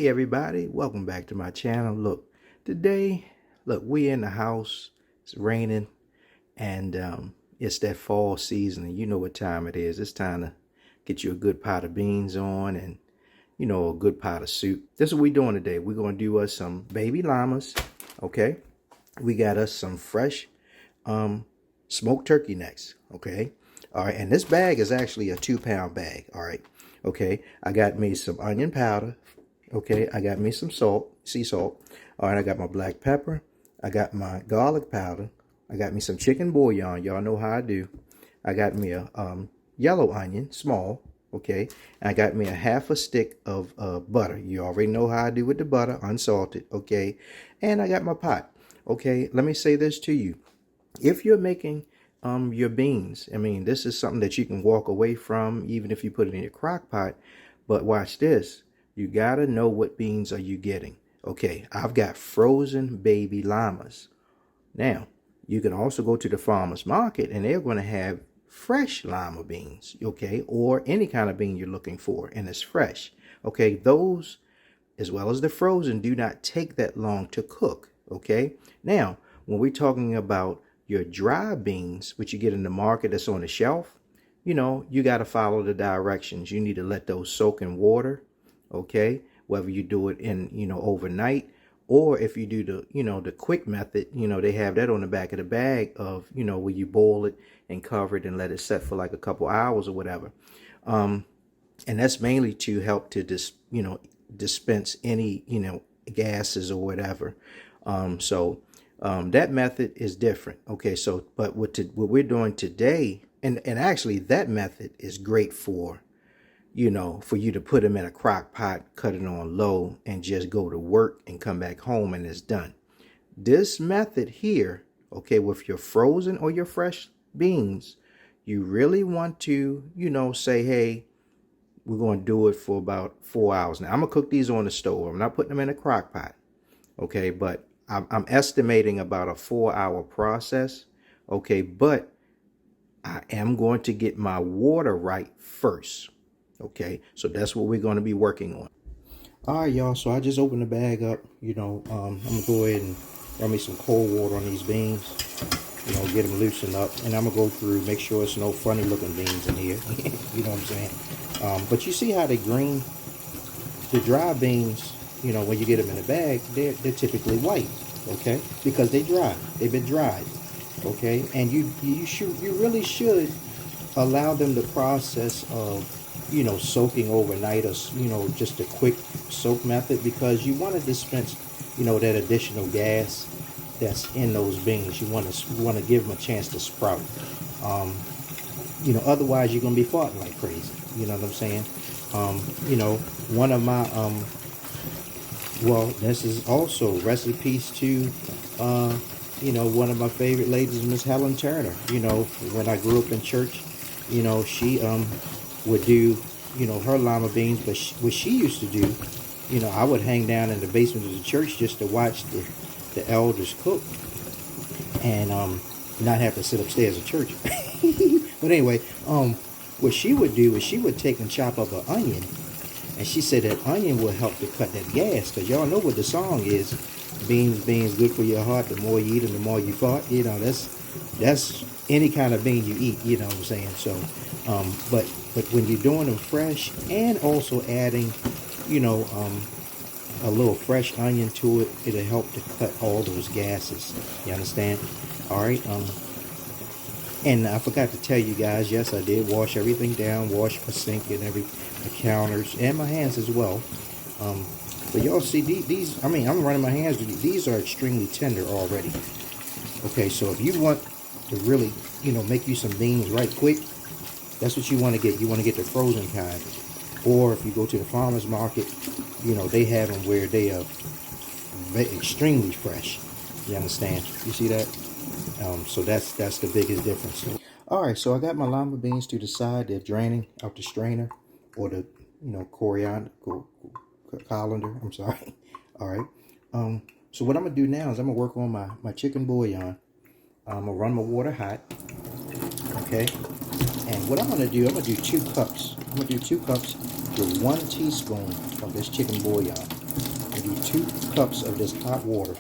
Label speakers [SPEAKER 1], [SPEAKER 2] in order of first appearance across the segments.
[SPEAKER 1] everybody, welcome back to my channel. Look, today, we in the house. It's raining, and it's that fall season, and you know what time it is. It's time to get you a good pot of beans on, and a good pot of soup. This is what we're doing today. We're going to do us some baby llamas. Okay, we got us some fresh smoked turkey necks. Okay, all right, and this bag is actually a 2-pound bag. All right, okay, I got me some onion powder. Okay, I got me some salt, sea salt. All right, I got my black pepper. I got my garlic powder. I got me some chicken bouillon. Y'all know how I do. I got me a yellow onion, small. Okay, I got me a half a stick of butter. You already know how I do with the butter, unsalted. Okay, and I got my pot. Okay, let me say this to you. If you're making your beans, I mean, this is something that you can walk away from, even if you put it in your crock pot. But watch this. You gotta know what beans are you getting. Okay, I've got frozen baby llamas. Now, you can also go to the farmer's market and they're going to have fresh llama beans, okay, or any kind of bean you're looking for, and it's fresh. Okay, those, as well as the frozen, do not take that long to cook. Okay, now, when we're talking about your dry beans, which you get in the market that's on the shelf, you got to follow the directions. You need to let those soak in water. Okay, whether you do it in overnight, or if you do the quick method, they have that on the back of the bag of where you boil it and cover it and let it set for like a couple hours or whatever, and that's mainly to help to dispense any gases or whatever. So that method is different. Okay, so but what we're doing today, and actually that method is great for for you to put them in a crock pot, cut it on low, and just go to work and come back home and it's done. This method here, okay, with your frozen or your fresh beans, you really want to, say, hey, we're going to do it for about 4 hours. Now, I'm going to cook these on the stove. I'm not putting them in a crock pot, okay, but I'm estimating about a 4-hour process, okay, but I am going to get my water right first. Okay, so that's what we're going to be working on. All right, y'all, so I just opened the bag up. I'm going to go ahead and run me some cold water on these beans, get them loosened up. And I'm going to go through, make sure it's no funny looking beans in here. You know what I'm saying? But you see how they green? The dry beans, when you get them in the bag, they're typically white, okay? Because they dry. They've been dried, okay? And you really should allow them the process of soaking overnight, or just a quick soak method, because you want to dispense that additional gas that's in those beans. You want to give them a chance to sprout. Otherwise you're gonna be farting like crazy. You know what I'm saying? One of my well, this is also recipes to one of my favorite ladies, Miss Helen Turner. When I grew up in church, she would do her llama beans, but what she used to do, I would hang down in the basement of the church just to watch the elders cook, and not have to sit upstairs at church. But anyway, what she would do is she would take and chop up an onion, and she said that onion will help to cut that gas, because y'all know what the song is: beans good for your heart, the more you eat them the more you fart. That's any kind of bean you eat, you know what I'm saying? So but when you're doing them fresh, and also adding a little fresh onion to it, it'll help to cut all those gases. You understand? All right. And I forgot to tell you guys, yes, I did wash everything down, wash my sink and the counters and my hands as well. But y'all see these, I'm running my hands. These are extremely tender already. Okay, so if you want to really, make you some beans right quick, that's what you want to get. You want to get the frozen kind. Or if you go to the farmer's market, they have them where they are extremely fresh. You understand? You see that? So that's the biggest difference. All right, so I got my llama beans to the side. They're draining out the strainer, or the colander. I'm sorry. All right. So what I'm gonna do now is I'm gonna work on my chicken bouillon. I'm gonna run my water hot. Okay. And what I'm gonna do 2 cups. I'm gonna do 2 cups with 1 teaspoon of this chicken bouillon. 2 cups of this hot water,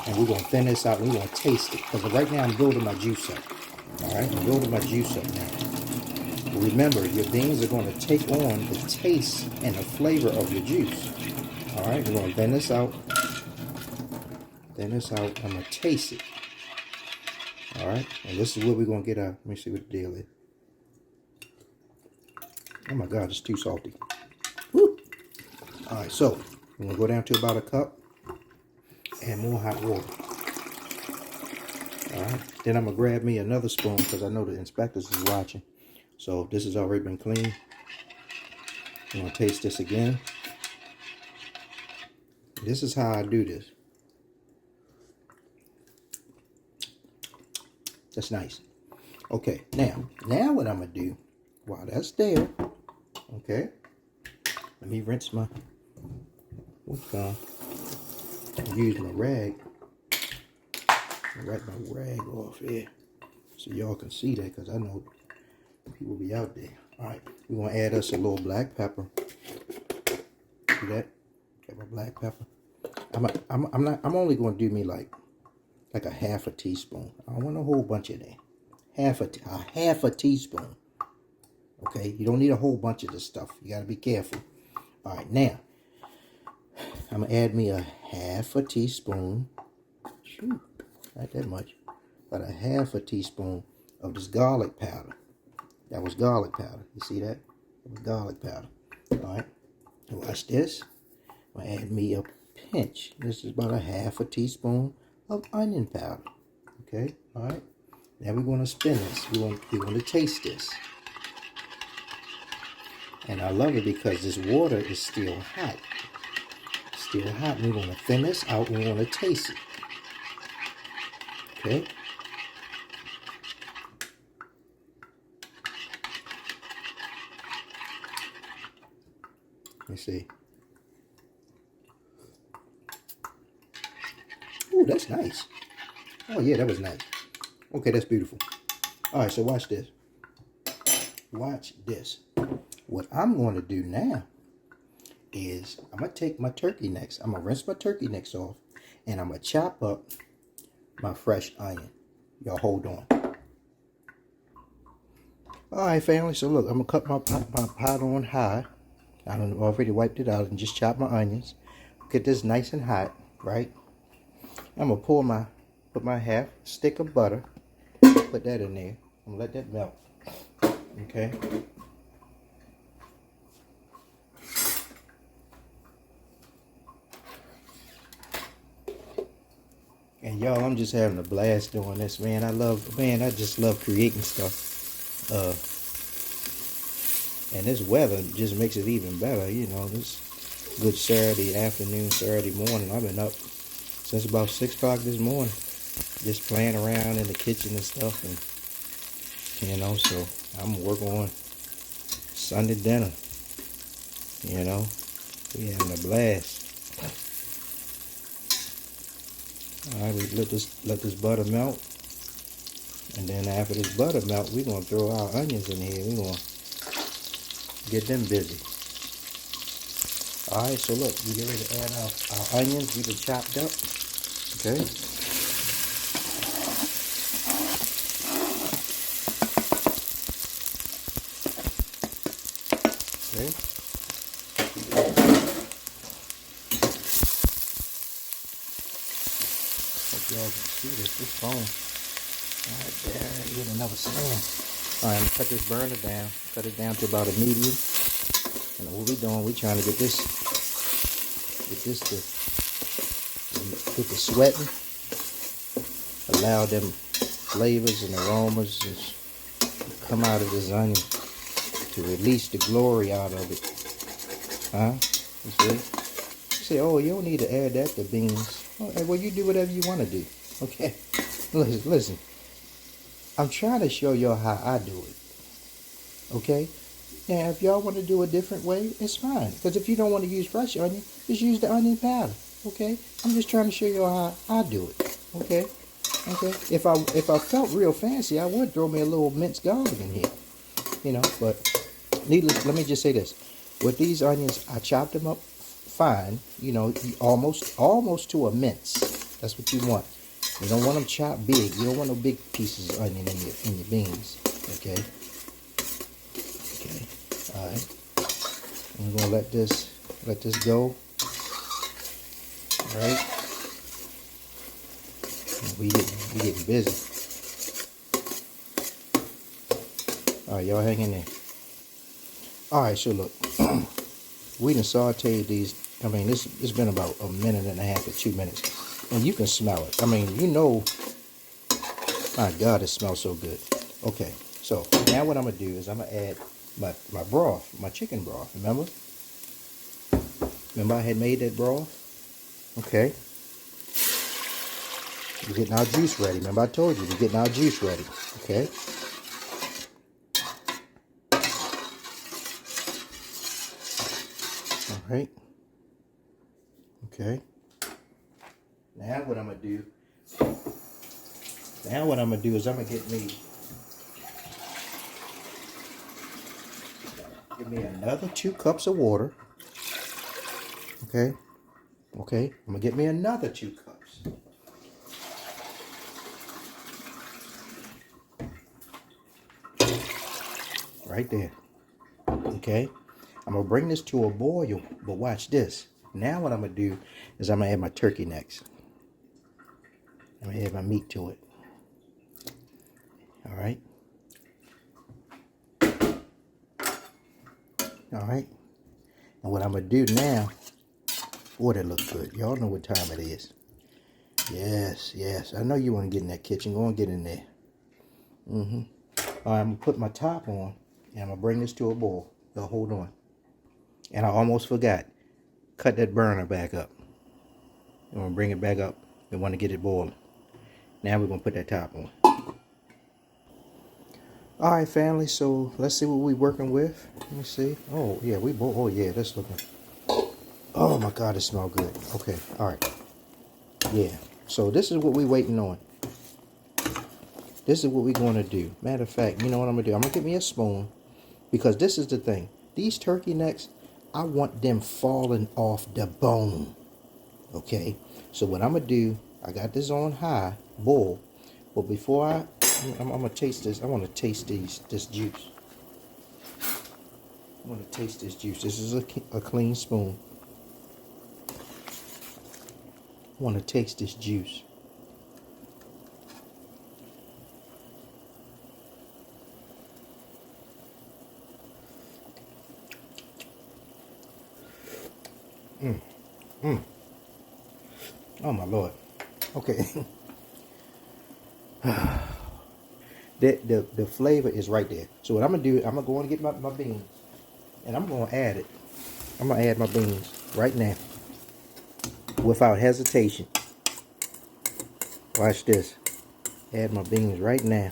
[SPEAKER 1] and we're going to thin this out, and we're going to taste it. Because right now I'm building my juice up. Alright, I'm building my juice up now. But remember, your beans are going to take on the taste and the flavor of your juice. Alright, we're going to thin this out. Thin this out. I'm going to taste it. Alright, and this is what we're going to get out. Let me see what the deal is. Oh my God, it's too salty. Woo! Alright, so we're going to go down to about a cup and more hot water. Alright, then I'm going to grab me another spoon because I know the inspectors is watching. So this has already been cleaned. I'm going to taste this again. This is how I do this. That's nice. Okay, now what I'm going to do, while that's there, okay, let me rinse my, use my rag. Wipe my rag off here so y'all can see that, because I know people be out there. Alright, we're going to add us a little black pepper. See that? Got my black pepper. I'm only going to do me like a half a teaspoon. I don't want a whole bunch of that. Half a teaspoon. Okay, you don't need a whole bunch of this stuff. You got to be careful. Alright, now I'm going to add me a half a teaspoon. Shoot. Not that much, but a half a teaspoon of this garlic powder. That was garlic powder. You see that? That was garlic powder. All right. Watch this. I'm going to add me a pinch. This is about a half a teaspoon of onion powder. Okay. All right. Now we're going to spin this. We're going to taste this. And I love it because this water is still hot. Still hot. We're going to thin this out. We're going to taste it. Okay. Let me see. Ooh, that's nice. Oh yeah, that was nice. Okay, that's beautiful. All right, so watch this. Watch this. What I'm going to do now is I'm going to take my turkey necks. I'm going to rinse my turkey necks off, and I'm going to chop up my fresh onion. Y'all hold on. Alright, family, so look, I'm going to cut my pot on high. I done already wiped it out and just chop my onions. Get this nice and hot, right? I'm going to put my half stick of butter, put that in there. I'm going to let that melt. Okay? And y'all, I'm just having a blast doing this, man. I just love creating stuff. And this weather just makes it even better, you know. This good Saturday afternoon, Saturday morning. I've been up since about 6 o'clock this morning, just playing around in the kitchen and stuff. And, you know, so I'm working on Sunday dinner, you know. We having a blast. Alright, we let this butter melt. And then after this butter melt, we're going to throw our onions in here. We're going to get them busy. Alright, so look, we get ready to add our onions. We just chopped up. Okay. Okay. Hope y'all can see this phone. Alright, there, get another stand. Alright, I'm gonna cut this burner down. Cut it down to about a medium. And what we're doing, we're trying to get this to sweating. Allow them flavors and aromas to come out of this onion to release the glory out of it. Huh? You see? You say, oh, you don't need to add that to beans. Okay, well, you do whatever you want to do. Okay? Listen. I'm trying to show y'all how I do it. Okay? Now, if y'all want to do a different way, it's fine. Because if you don't want to use fresh onion, just use the onion powder. Okay? I'm just trying to show y'all how I do it. Okay? Okay? If I felt real fancy, I would throw me a little minced garlic in here. You know, but let me just say this. With these onions, I chopped them up fine, you know, almost to a mince. That's what you want. You don't want them chopped big. You don't want no big pieces of onion in your beans. Okay. Okay. All right. And we're gonna let this go. All right. We getting busy. All right, y'all hang in there. All right, so look, we done sauteed these. I mean, it's been about a minute and a half to 2 minutes, and you can smell it. I mean, you know, my God, it smells so good. Okay, so now what I'm gonna do is I'm gonna add my broth, my chicken broth. Remember I had made that broth? Okay. We're getting our juice ready. Remember I told you we're getting our juice ready. Okay. All right. Okay. Now what I'm gonna do is I'm gonna get me another 2 cups of water. Okay. Okay. I'm gonna get me another 2 cups. Right there. Okay. I'm gonna bring this to a boil, but watch this. Now what I'm gonna do is I'm gonna add my turkey necks. I'm gonna add my meat to it. All right. All right. And what I'm gonna do now, boy, that looks good. Y'all know what time it is. Yes, yes. I know you want to get in that kitchen. Go and get in there. All right, I'm gonna put my top on, and I'm gonna bring this to a boil. Y'all hold on. And I almost forgot. Cut that burner back up. I'm gonna bring it back up. We want to get it boiling. Now we're gonna put that top on. All right, family. So let's see what we're working with. Let me see. Oh yeah, oh yeah, that's looking. Oh my God, it smells good. Okay, all right. Yeah. So this is what we're waiting on. This is what we're going to do. Matter of fact, you know what I'm going to do? I'm going to get me a spoon, because this is the thing. These turkey necks, I want them falling off the bone. Okay? So what I'm going to do, I got this on high, boil. But before I'm going to taste this. I want to taste this juice. I want to taste this juice. This is a clean spoon. I want to taste this juice. Oh my Lord. Okay. the flavor is right there. So what I'm gonna do, I'm gonna go and get my beans, and I'm gonna add it. I'm gonna add my beans right now, without hesitation. Watch this. Add my beans right now.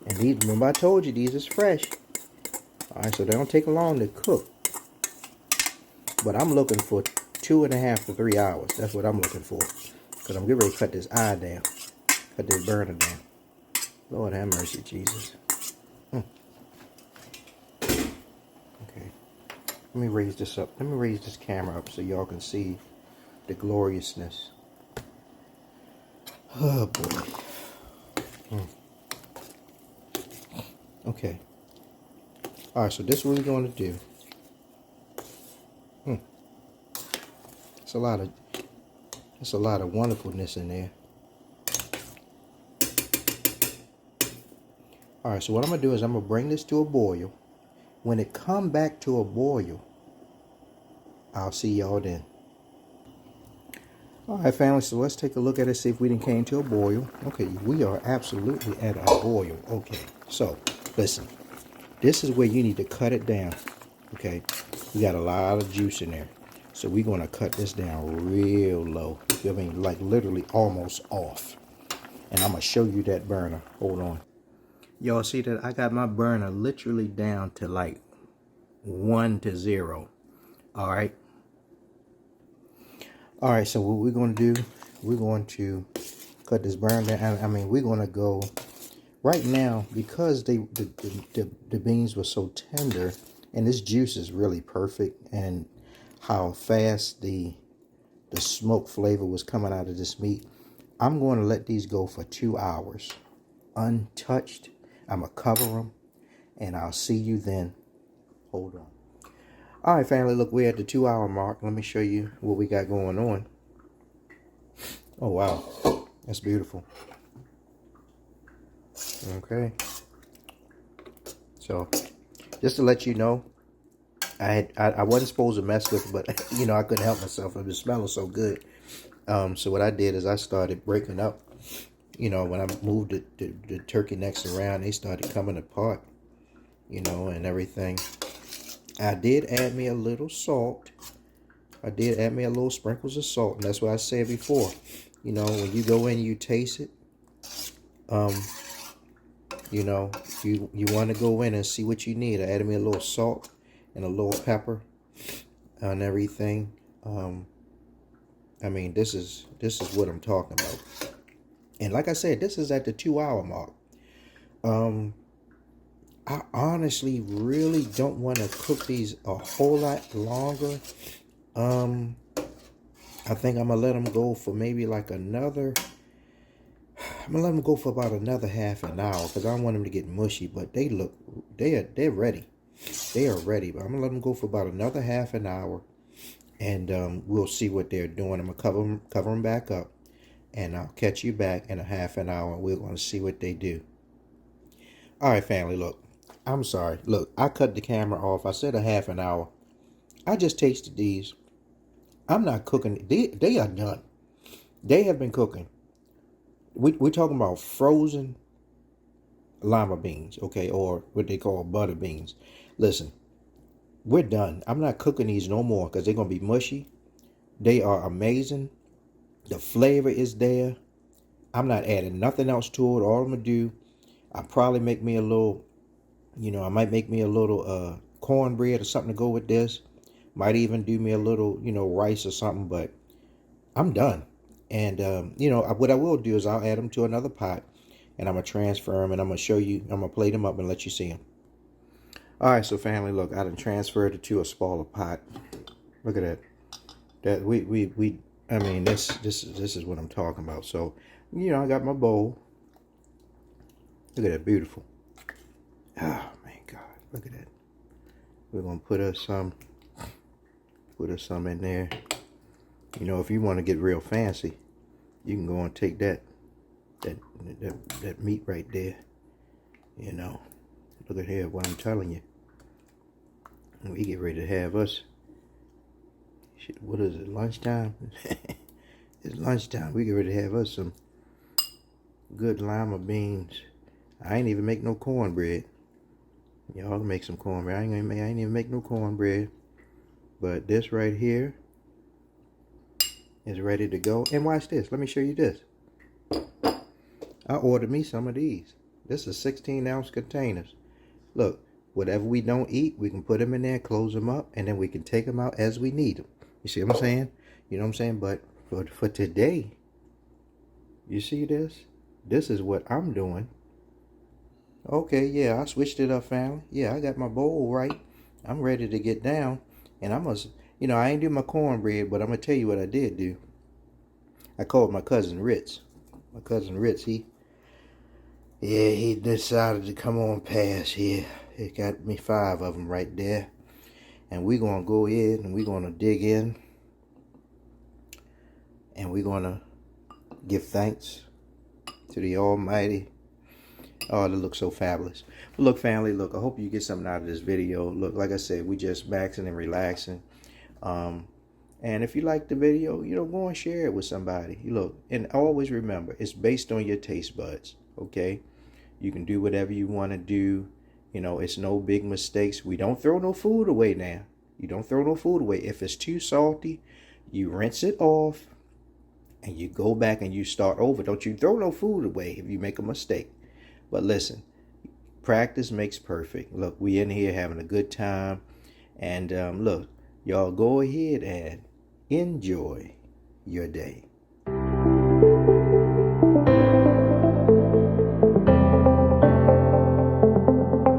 [SPEAKER 1] And these, remember I told you these is fresh. Alright, so they don't take long to cook. But I'm looking for 2.5 to 3 hours. That's what I'm looking for. Because I'm getting ready to cut this eye down. Cut this burner down. Lord have mercy, Jesus. Okay. Let me raise this up. Let me raise this camera up so y'all can see the gloriousness. Oh, boy. Okay. Alright, so this is what we're going to do. It's a lot of wonderfulness in there. Alright, so what I'm going to do is I'm going to bring this to a boil. When it come back to a boil, I'll see y'all then. Alright, family, so let's take a look at it, see if we done came to a boil. Okay, we are absolutely at a boil. Okay, so, listen. This is where you need to cut it down. Okay, we got a lot of juice in there. So we're going to cut this down real low. I mean, like literally almost off. And I'm going to show you that burner. Hold on. Y'all see that? I got my burner literally down to like 1 to 0. All right. All right, so what we're going to do, we're going to cut this burner down. I mean, we're going to go right now, because the beans were so tender, and this juice is really perfect. And how fast the smoke flavor was coming out of this meat. I'm going to let these go for 2 hours untouched. I'm going to cover them, and I'll see you then. Hold on. All right, family, look, we're at the 2 hour mark. Let me show you what we got going on. Oh, wow. That's beautiful. Okay. So, just to let you know, I wasn't supposed to mess with it, but, you know, I couldn't help myself. It was smelling so good. So what I did is I started breaking up. You know, when I moved the turkey necks around, they started coming apart, you know, and everything. I did add me a little salt. I did add me a little sprinkles of salt, and that's what I said before. You know, when you go in, you taste it. You know, you want to go in and see what you need. I added me a little salt and a little pepper and everything. I mean, this is what I'm talking about. And like I said, this is at the 2 hour mark. I honestly really don't want to cook these a whole lot longer. I think I'm gonna let them go for maybe like another. I'm gonna let them go for about another half an hour because I don't want them to get mushy. But they're ready. They are ready. But I'm gonna let them go for about another half an hour, and we'll see what they're doing. I'm gonna cover them back up, and I'll catch you back in a half an hour. We're gonna see what they do. All right, family. Look, I'm sorry. Look, I cut the camera off. I said a half an hour. I just tasted these. I'm not cooking. They are done. They have been cooking. We're talking about frozen lima beans, okay, or what they call butter beans. Listen, we're done. I'm not cooking these no more because they're going to be mushy. They are amazing. The flavor is there. I'm not adding nothing else to it. All I'm going to do, I'll probably make me a little, you know, I might make me a little cornbread or something to go with this. Might even do me a little, you know, rice or something, but I'm done. And, you know, what I will do is I'll add them to another pot, and I'm going to transfer them, and I'm going to show you, I'm going to plate them up and let you see them. All right, so family, look, I done transferred it to a smaller pot. Look at that. I mean, this is what I'm talking about. So, you know, I got my bowl. Look at that, beautiful. Oh, my God, look at that. We're going to put us some in there. You know, if you want to get real fancy, you can go and take that meat right there. You know, look at here, what I'm telling you. We get ready to have us. Shit, what is it? Lunchtime? It's lunchtime. We get ready to have us some good lima beans. I ain't even make no cornbread. Y'all make some cornbread. I ain't even make no cornbread. But this right here is ready to go. And watch this. Let me show you this. I ordered me some of these. This is 16-ounce containers. Look, whatever we don't eat, we can put them in there, close them up, and then we can take them out as we need them. You see what I'm saying? You know what I'm saying? But for today, you see this? This is what I'm doing. Okay, yeah, I switched it up, family. Yeah, I got my bowl right. I'm ready to get down. And I must, you know, I ain't do my cornbread, but I'm going to tell you what I did do. I called my cousin Ritz. My cousin Ritz, he decided to come on past here. He got me 5 of them right there. And we're going to go in and we're going to dig in. And we're going to give thanks to the Almighty. Oh, it looks so fabulous. But look, family, look, I hope you get something out of this video. Look, like I said, we just maxing and relaxing. And if you like the video, you know, go and share it with somebody. You look, and always remember, it's based on your taste buds, okay? You can do whatever you want to do. You know, it's no big mistakes. We don't throw no food away now. You don't throw no food away. If it's too salty, you rinse it off and you go back and you start over. Don't you throw no food away if you make a mistake. But listen, practice makes perfect. Look, we in here having a good time. And look, y'all go ahead and enjoy your day.